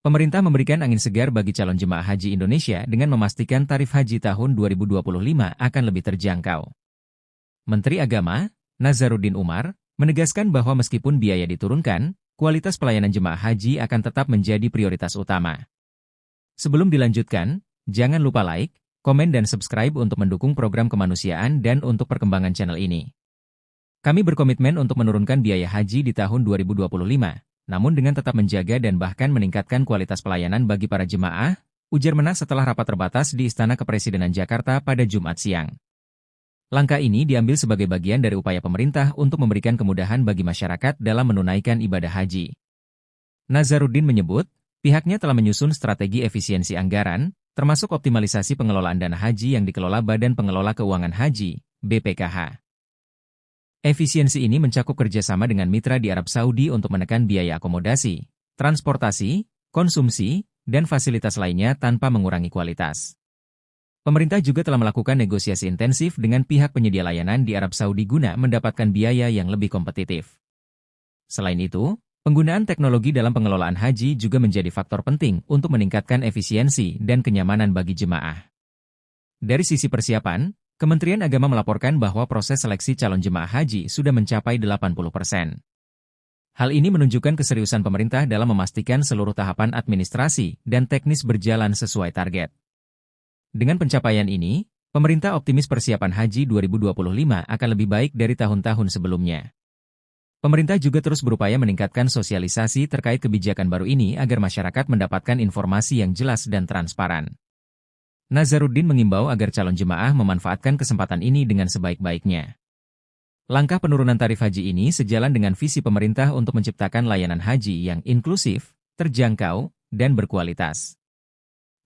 Pemerintah memberikan angin segar bagi calon jemaah haji Indonesia dengan memastikan tarif haji tahun 2025 akan lebih terjangkau. Menteri Agama, Nazaruddin Umar, menegaskan bahwa meskipun biaya diturunkan, kualitas pelayanan jemaah haji akan tetap menjadi prioritas utama. Sebelum dilanjutkan, jangan lupa like, komen dan subscribe untuk mendukung program kemanusiaan dan untuk perkembangan channel ini. Kami berkomitmen untuk menurunkan biaya haji di tahun 2025. Namun dengan tetap menjaga dan bahkan meningkatkan kualitas pelayanan bagi para jemaah, ujar Menak setelah rapat terbatas di Istana Kepresidenan Jakarta pada Jumat siang. Langkah ini diambil sebagai bagian dari upaya pemerintah untuk memberikan kemudahan bagi masyarakat dalam menunaikan ibadah haji. Nazaruddin menyebut, pihaknya telah menyusun strategi efisiensi anggaran, termasuk optimalisasi pengelolaan dana haji yang dikelola Badan Pengelola Keuangan Haji, BPKH. Efisiensi ini mencakup kerjasama dengan mitra di Arab Saudi untuk menekan biaya akomodasi, transportasi, konsumsi, dan fasilitas lainnya tanpa mengurangi kualitas. Pemerintah juga telah melakukan negosiasi intensif dengan pihak penyedia layanan di Arab Saudi guna mendapatkan biaya yang lebih kompetitif. Selain itu, penggunaan teknologi dalam pengelolaan haji juga menjadi faktor penting untuk meningkatkan efisiensi dan kenyamanan bagi jemaah. Dari sisi persiapan, Kementerian Agama melaporkan bahwa proses seleksi calon jemaah haji sudah mencapai 80%. Hal ini menunjukkan keseriusan pemerintah dalam memastikan seluruh tahapan administrasi dan teknis berjalan sesuai target. Dengan pencapaian ini, pemerintah optimis persiapan haji 2025 akan lebih baik dari tahun-tahun sebelumnya. Pemerintah juga terus berupaya meningkatkan sosialisasi terkait kebijakan baru ini agar masyarakat mendapatkan informasi yang jelas dan transparan. Nazaruddin mengimbau agar calon jemaah memanfaatkan kesempatan ini dengan sebaik-baiknya. Langkah penurunan tarif haji ini sejalan dengan visi pemerintah untuk menciptakan layanan haji yang inklusif, terjangkau, dan berkualitas.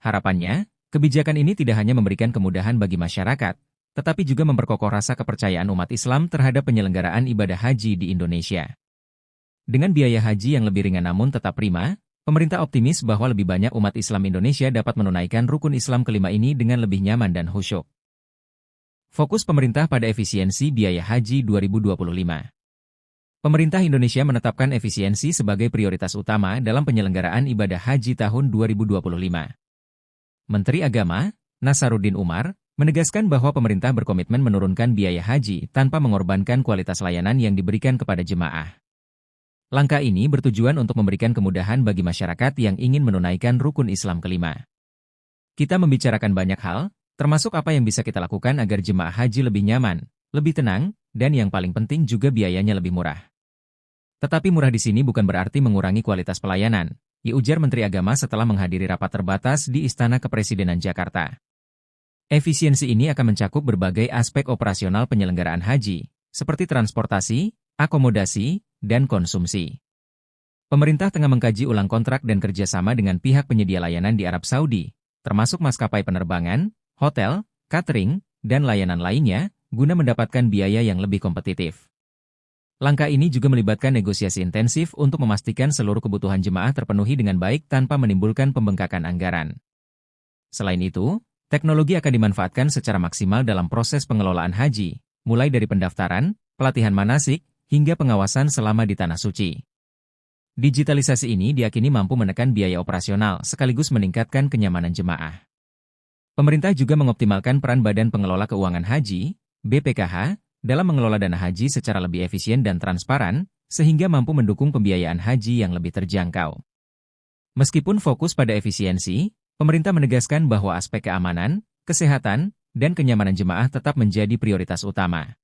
Harapannya, kebijakan ini tidak hanya memberikan kemudahan bagi masyarakat, tetapi juga memperkokoh rasa kepercayaan umat Islam terhadap penyelenggaraan ibadah haji di Indonesia. Dengan biaya haji yang lebih ringan namun tetap prima, pemerintah optimis bahwa lebih banyak umat Islam Indonesia dapat menunaikan rukun Islam kelima ini dengan lebih nyaman dan khusyuk. Fokus pemerintah pada efisiensi biaya haji 2025. Pemerintah Indonesia menetapkan efisiensi sebagai prioritas utama dalam penyelenggaraan ibadah haji tahun 2025. Menteri Agama, Nazaruddin Umar, menegaskan bahwa pemerintah berkomitmen menurunkan biaya haji tanpa mengorbankan kualitas layanan yang diberikan kepada jemaah. Langkah ini bertujuan untuk memberikan kemudahan bagi masyarakat yang ingin menunaikan rukun Islam kelima. Kita membicarakan banyak hal, termasuk apa yang bisa kita lakukan agar jemaah haji lebih nyaman, lebih tenang, dan yang paling penting juga biayanya lebih murah. Tetapi murah di sini bukan berarti mengurangi kualitas pelayanan, ujar Menteri Agama setelah menghadiri rapat terbatas di Istana Kepresidenan Jakarta. Efisiensi ini akan mencakup berbagai aspek operasional penyelenggaraan haji, seperti transportasi, akomodasi, dan konsumsi. Pemerintah tengah mengkaji ulang kontrak dan kerjasama dengan pihak penyedia layanan di Arab Saudi, termasuk maskapai penerbangan, hotel, catering, dan layanan lainnya, guna mendapatkan biaya yang lebih kompetitif. Langkah ini juga melibatkan negosiasi intensif untuk memastikan seluruh kebutuhan jemaah terpenuhi dengan baik tanpa menimbulkan pembengkakan anggaran. Selain itu, teknologi akan dimanfaatkan secara maksimal dalam proses pengelolaan haji, mulai dari pendaftaran, pelatihan manasik, hingga pengawasan selama di Tanah Suci. Digitalisasi ini diyakini mampu menekan biaya operasional sekaligus meningkatkan kenyamanan jemaah. Pemerintah juga mengoptimalkan peran Badan Pengelola Keuangan Haji, BPKH, dalam mengelola dana haji secara lebih efisien dan transparan, sehingga mampu mendukung pembiayaan haji yang lebih terjangkau. Meskipun fokus pada efisiensi, pemerintah menegaskan bahwa aspek keamanan, kesehatan, dan kenyamanan jemaah tetap menjadi prioritas utama.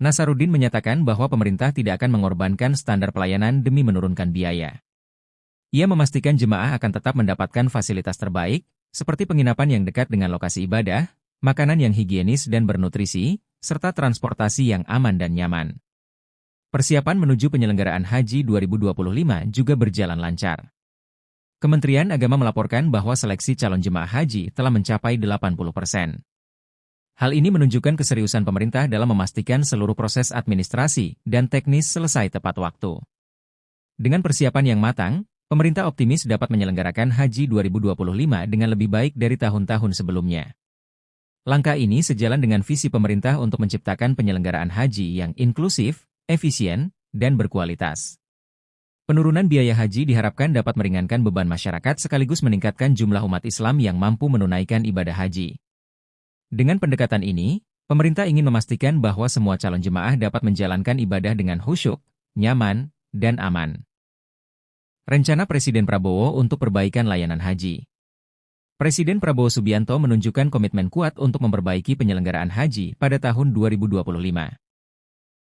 Nazaruddin menyatakan bahwa pemerintah tidak akan mengorbankan standar pelayanan demi menurunkan biaya. Ia memastikan jemaah akan tetap mendapatkan fasilitas terbaik, seperti penginapan yang dekat dengan lokasi ibadah, makanan yang higienis dan bernutrisi, serta transportasi yang aman dan nyaman. Persiapan menuju penyelenggaraan haji 2025 juga berjalan lancar. Kementerian Agama melaporkan bahwa seleksi calon jemaah haji telah mencapai 80%. Hal ini menunjukkan keseriusan pemerintah dalam memastikan seluruh proses administrasi dan teknis selesai tepat waktu. Dengan persiapan yang matang, pemerintah optimis dapat menyelenggarakan haji 2025 dengan lebih baik dari tahun-tahun sebelumnya. Langkah ini sejalan dengan visi pemerintah untuk menciptakan penyelenggaraan haji yang inklusif, efisien, dan berkualitas. Penurunan biaya haji diharapkan dapat meringankan beban masyarakat sekaligus meningkatkan jumlah umat Islam yang mampu menunaikan ibadah haji. Dengan pendekatan ini, pemerintah ingin memastikan bahwa semua calon jemaah dapat menjalankan ibadah dengan khusyuk, nyaman, dan aman. Rencana Presiden Prabowo untuk perbaikan layanan haji. Presiden Prabowo Subianto menunjukkan komitmen kuat untuk memperbaiki penyelenggaraan haji pada tahun 2025.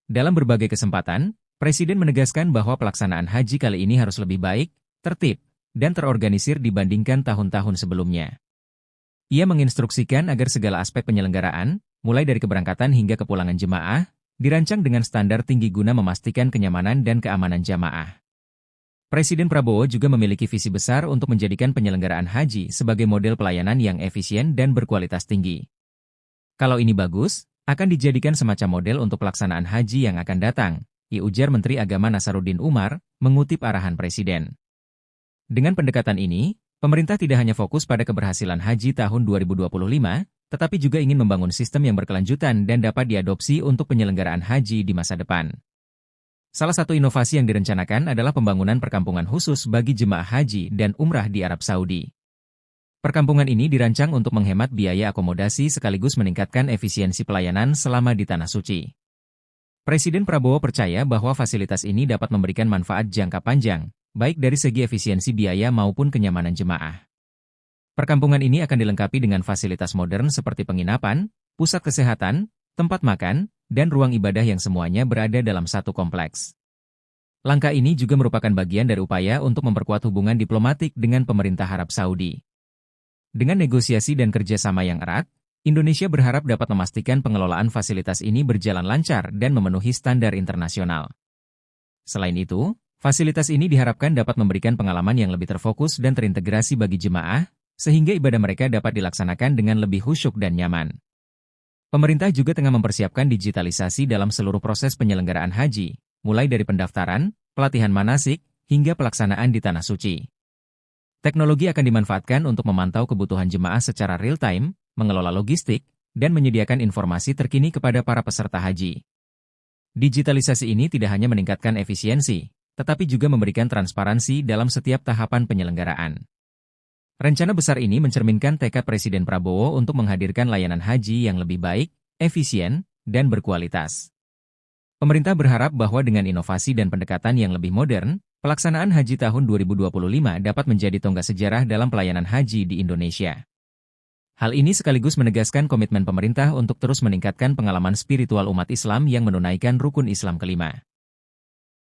Dalam berbagai kesempatan, Presiden menegaskan bahwa pelaksanaan haji kali ini harus lebih baik, tertib, dan terorganisir dibandingkan tahun-tahun sebelumnya. Ia menginstruksikan agar segala aspek penyelenggaraan, mulai dari keberangkatan hingga kepulangan jemaah, dirancang dengan standar tinggi guna memastikan kenyamanan dan keamanan jamaah. Presiden Prabowo juga memiliki visi besar untuk menjadikan penyelenggaraan haji sebagai model pelayanan yang efisien dan berkualitas tinggi. Kalau ini bagus, akan dijadikan semacam model untuk pelaksanaan haji yang akan datang, ujar Menteri Agama Nasaruddin Umar, mengutip arahan Presiden. Dengan pendekatan ini, pemerintah tidak hanya fokus pada keberhasilan haji tahun 2025, tetapi juga ingin membangun sistem yang berkelanjutan dan dapat diadopsi untuk penyelenggaraan haji di masa depan. Salah satu inovasi yang direncanakan adalah pembangunan perkampungan khusus bagi jemaah haji dan umrah di Arab Saudi. Perkampungan ini dirancang untuk menghemat biaya akomodasi sekaligus meningkatkan efisiensi pelayanan selama di Tanah Suci. Presiden Prabowo percaya bahwa fasilitas ini dapat memberikan manfaat jangka panjang, baik dari segi efisiensi biaya maupun kenyamanan jemaah. Perkampungan ini akan dilengkapi dengan fasilitas modern seperti penginapan, pusat kesehatan, tempat makan, dan ruang ibadah yang semuanya berada dalam satu kompleks. Langkah ini juga merupakan bagian dari upaya untuk memperkuat hubungan diplomatik dengan pemerintah Arab Saudi. Dengan negosiasi dan kerjasama yang erat, Indonesia berharap dapat memastikan pengelolaan fasilitas ini berjalan lancar dan memenuhi standar internasional. Selain itu, fasilitas ini diharapkan dapat memberikan pengalaman yang lebih terfokus dan terintegrasi bagi jemaah, sehingga ibadah mereka dapat dilaksanakan dengan lebih khusyuk dan nyaman. Pemerintah juga tengah mempersiapkan digitalisasi dalam seluruh proses penyelenggaraan haji, mulai dari pendaftaran, pelatihan manasik, hingga pelaksanaan di Tanah Suci. Teknologi akan dimanfaatkan untuk memantau kebutuhan jemaah secara real-time, mengelola logistik, dan menyediakan informasi terkini kepada para peserta haji. Digitalisasi ini tidak hanya meningkatkan efisiensi, tetapi juga memberikan transparansi dalam setiap tahapan penyelenggaraan. Rencana besar ini mencerminkan tekad Presiden Prabowo untuk menghadirkan layanan haji yang lebih baik, efisien, dan berkualitas. Pemerintah berharap bahwa dengan inovasi dan pendekatan yang lebih modern, pelaksanaan haji tahun 2025 dapat menjadi tonggak sejarah dalam pelayanan haji di Indonesia. Hal ini sekaligus menegaskan komitmen pemerintah untuk terus meningkatkan pengalaman spiritual umat Islam yang menunaikan rukun Islam kelima.